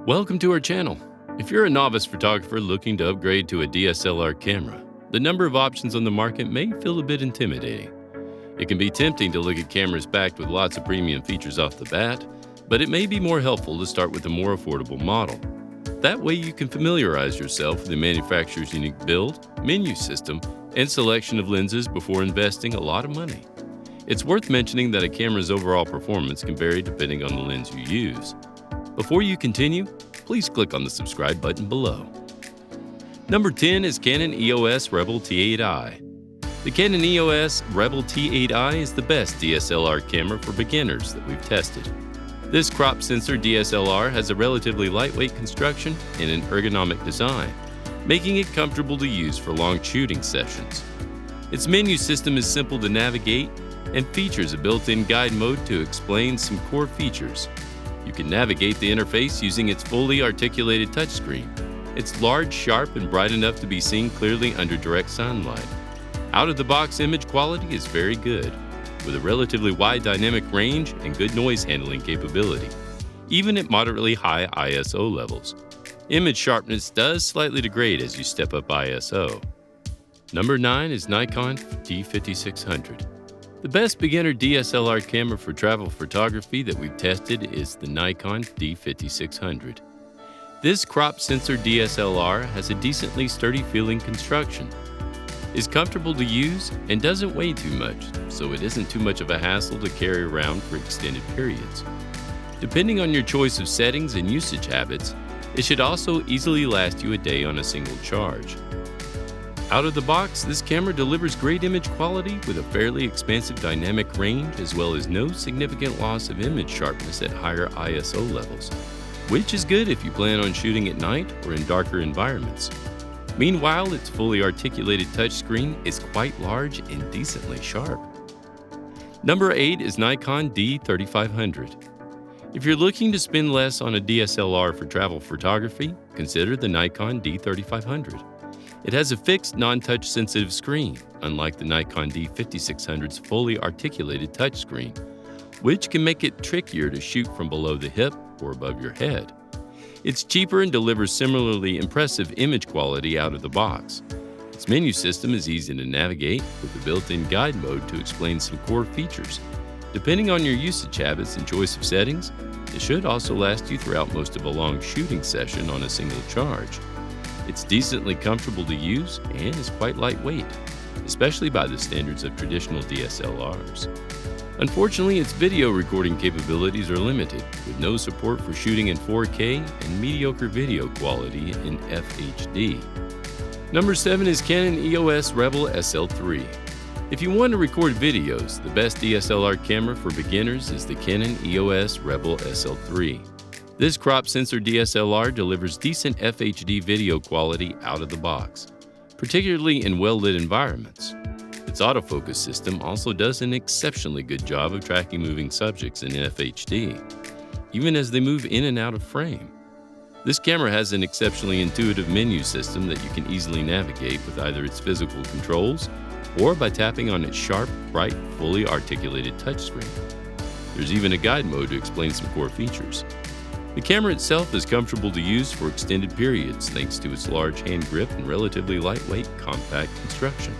Welcome to our channel. If you're a novice photographer looking to upgrade to a DSLR camera, the number of options on the market may feel a bit intimidating. It can be tempting to look at cameras packed with lots of premium features off the bat, but it may be more helpful to start with a more affordable model. That way you can familiarize yourself with the manufacturer's unique build, menu system, and selection of lenses before investing a lot of money. It's worth mentioning that a camera's overall performance can vary depending on the lens you use. Before you continue, please click on the subscribe button below. Number 10 is Canon EOS Rebel T8i. The Canon EOS Rebel T8i is the best DSLR camera for beginners that we've tested. This crop sensor DSLR has a relatively lightweight construction and an ergonomic design, making it comfortable to use for long shooting sessions. Its menu system is simple to navigate and features a built-in guide mode to explain some core features. You can navigate the interface using its fully articulated touchscreen. It's large, sharp, and bright enough to be seen clearly under direct sunlight. Out-of-the-box image quality is very good, with a relatively wide dynamic range and good noise handling capability, even at moderately high ISO levels. Image sharpness does slightly degrade as you step up ISO. Number 9 is Nikon D5600. The best beginner DSLR camera for travel photography that we've tested is the Nikon D5600. This crop sensor DSLR has a decently sturdy feeling construction, is comfortable to use, and doesn't weigh too much, so it isn't too much of a hassle to carry around for extended periods. Depending on your choice of settings and usage habits, it should also easily last you a day on a single charge. Out of the box, this camera delivers great image quality with a fairly expansive dynamic range as well as no significant loss of image sharpness at higher ISO levels, which is good if you plan on shooting at night or in darker environments. Meanwhile, its fully articulated touchscreen is quite large and decently sharp. Number 8 is Nikon D3500. If you're looking to spend less on a DSLR for travel photography, consider the Nikon D3500. It has a fixed, non-touch sensitive screen, unlike the Nikon D5600's fully articulated touchscreen, which can make it trickier to shoot from below the hip or above your head. It's cheaper and delivers similarly impressive image quality out of the box. Its menu system is easy to navigate with a built-in guide mode to explain some core features. Depending on your usage habits and choice of settings, it should also last you throughout most of a long shooting session on a single charge. It's decently comfortable to use and is quite lightweight, especially by the standards of traditional DSLRs. Unfortunately, its video recording capabilities are limited, with no support for shooting in 4K and mediocre video quality in FHD. Number 7 is Canon EOS Rebel SL3. If you want to record videos, the best DSLR camera for beginners is the Canon EOS Rebel SL3. This crop sensor DSLR delivers decent FHD video quality out of the box, particularly in well-lit environments. Its autofocus system also does an exceptionally good job of tracking moving subjects in FHD, even as they move in and out of frame. This camera has an exceptionally intuitive menu system that you can easily navigate with either its physical controls or by tapping on its sharp, bright, fully articulated touchscreen. There's even a guide mode to explain some core features. The camera itself is comfortable to use for extended periods thanks to its large hand grip and relatively lightweight, compact construction.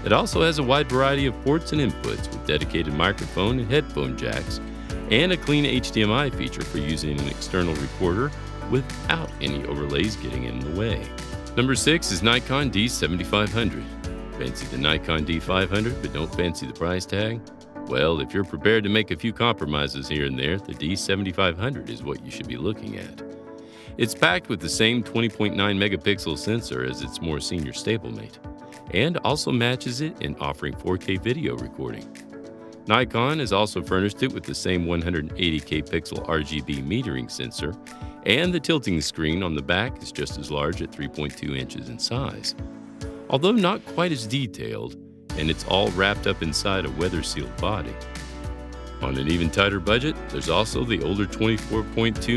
It also has a wide variety of ports and inputs with dedicated microphone and headphone jacks, and a clean HDMI feature for using an external recorder without any overlays getting in the way. Number 6 is Nikon D7500. Fancy the Nikon D500 but don't fancy the price tag? Well, if you're prepared to make a few compromises here and there, the D7500 is what you should be looking at. It's packed with the same 20.9 megapixel sensor as its more senior stablemate, and also matches it in offering 4K video recording. Nikon has also furnished it with the same 180K pixel RGB metering sensor, and the tilting screen on the back is just as large at 3.2 inches in size. Although not quite as detailed, and it's all wrapped up inside a weather-sealed body. On an even tighter budget, there's also the older 24.2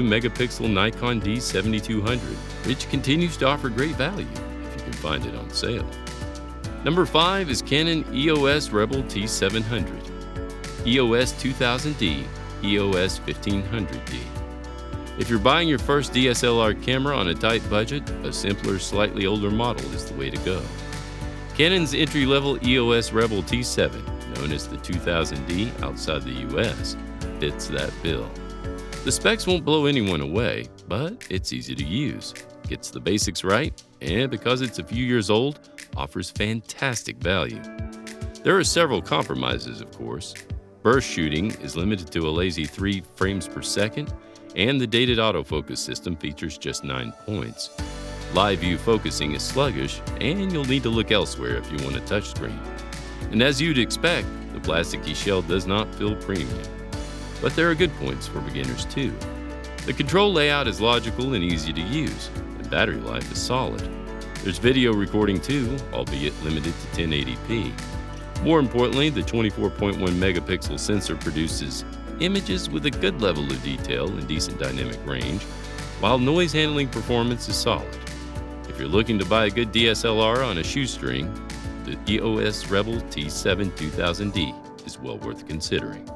megapixel Nikon D7200, which continues to offer great value if you can find it on sale. Number 5 is Canon EOS Rebel T700, EOS 2000D, EOS 1500D. If you're buying your first DSLR camera on a tight budget, a simpler, slightly older model is the way to go. Canon's entry-level EOS Rebel T7, known as the 2000D outside the US, fits that bill. The specs won't blow anyone away, but it's easy to use, gets the basics right, and because it's a few years old, offers fantastic value. There are several compromises, of course. Burst shooting is limited to a lazy 3 frames per second, and the dated autofocus system features just 9 points. Live view focusing is sluggish, and you'll need to look elsewhere if you want a touchscreen. And as you'd expect, the plasticky shell does not feel premium. But there are good points for beginners too. The control layout is logical and easy to use, and battery life is solid. There's video recording too, albeit limited to 1080p. More importantly, the 24.1 megapixel sensor produces images with a good level of detail and decent dynamic range, while noise handling performance is solid. If you're looking to buy a good DSLR on a shoestring, the EOS Rebel T7 2000D is well worth considering.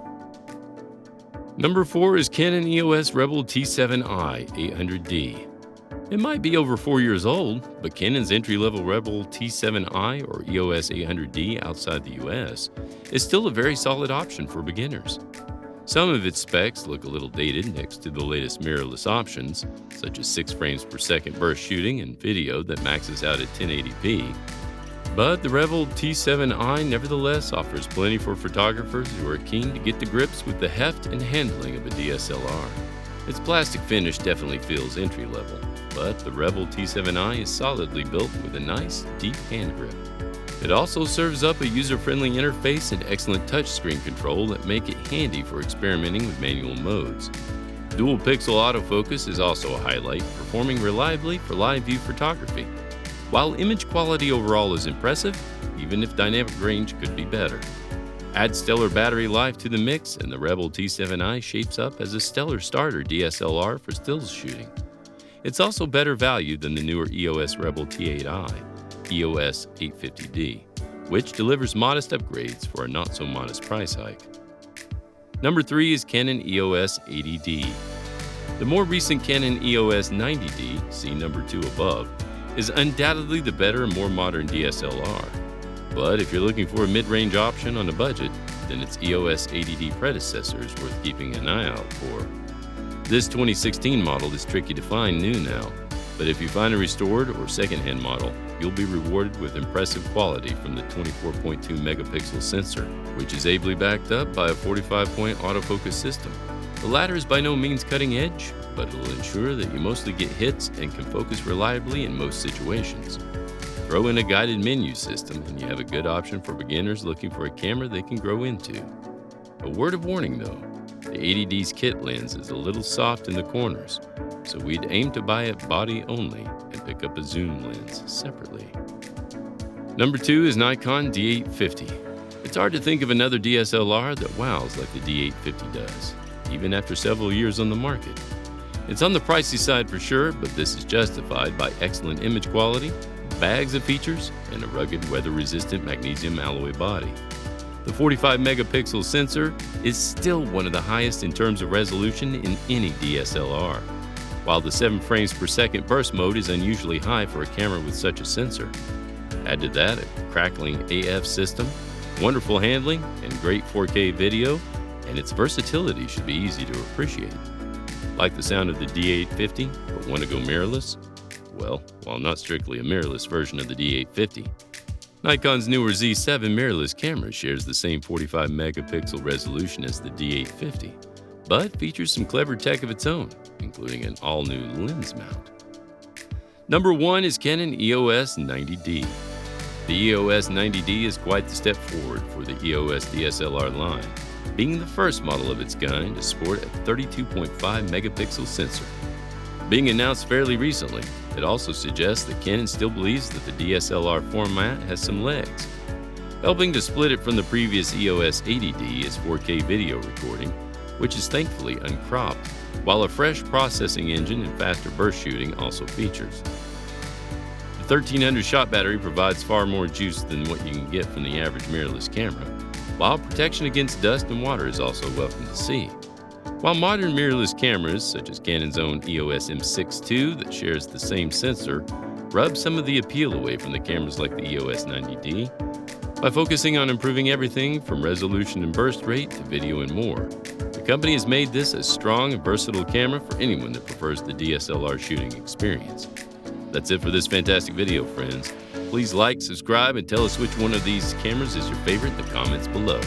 Number 4 is Canon EOS Rebel T7i 800D. It might be over 4 years old, but Canon's entry-level Rebel T7i or EOS 800D outside the US is still a very solid option for beginners. Some of its specs look a little dated next to the latest mirrorless options, such as 6 frames per second burst shooting and video that maxes out at 1080p. But the Rebel T7i nevertheless offers plenty for photographers who are keen to get to grips with the heft and handling of a DSLR. Its plastic finish definitely feels entry-level, but the Rebel T7i is solidly built with a nice, deep hand grip. It also serves up a user-friendly interface and excellent touchscreen control that make it handy for experimenting with manual modes. Dual pixel autofocus is also a highlight, performing reliably for live view photography. While image quality overall is impressive, even if dynamic range could be better. Add stellar battery life to the mix, and the Rebel T7i shapes up as a stellar starter DSLR for stills shooting. It's also better value than the newer EOS Rebel T8i, EOS 850D, which delivers modest upgrades for a not-so-modest price hike. Number 3 is Canon EOS 80D. The more recent Canon EOS 90D, see number 2 above, is undoubtedly the better and more modern DSLR. But if you're looking for a mid-range option on a budget, then its EOS 80D predecessor is worth keeping an eye out for. This 2016 model is tricky to find new now, but if you find a restored or second-hand model, you'll be rewarded with impressive quality from the 24.2 megapixel sensor, which is ably backed up by a 45-point autofocus system. The latter is by no means cutting edge, but it'll ensure that you mostly get hits and can focus reliably in most situations. Throw in a guided menu system and you have a good option for beginners looking for a camera they can grow into. A word of warning though, the 80D's kit lens is a little soft in the corners, so we'd aim to buy it body only and pick up a zoom lens separately. Number 2 is Nikon D850. It's hard to think of another DSLR that wows like the D850 does, even after several years on the market. It's on the pricey side for sure, but this is justified by excellent image quality, bags of features, and a rugged weather-resistant magnesium alloy body. The 45 megapixel sensor is still one of the highest in terms of resolution in any DSLR, while the 7 frames per second burst mode is unusually high for a camera with such a sensor. Add to that a crackling AF system, wonderful handling, and great 4K video, and its versatility should be easy to appreciate. Like the sound of the D850, but want to go mirrorless? Well, while not strictly a mirrorless version of the D850, Nikon's newer Z7 mirrorless camera shares the same 45 megapixel resolution as the D850, but features some clever tech of its own, including an all-new lens mount. Number 1 is Canon EOS 90D. The EOS 90D is quite the step forward for the EOS DSLR line, being the first model of its kind to sport a 32.5 megapixel sensor. Being announced fairly recently, it also suggests that Canon still believes that the DSLR format has some legs. Helping to split it from the previous EOS 80D is 4K video recording, which is thankfully uncropped, while a fresh processing engine and faster burst shooting also features. The 1300 shot battery provides far more juice than what you can get from the average mirrorless camera, while protection against dust and water is also welcome to see. While modern mirrorless cameras, such as Canon's own EOS M6 II that shares the same sensor, rub some of the appeal away from the cameras like the EOS 90D, by focusing on improving everything from resolution and burst rate to video and more, the company has made this a strong and versatile camera for anyone that prefers the DSLR shooting experience. That's it for this fantastic video, friends. Please like, subscribe, and tell us which one of these cameras is your favorite in the comments below.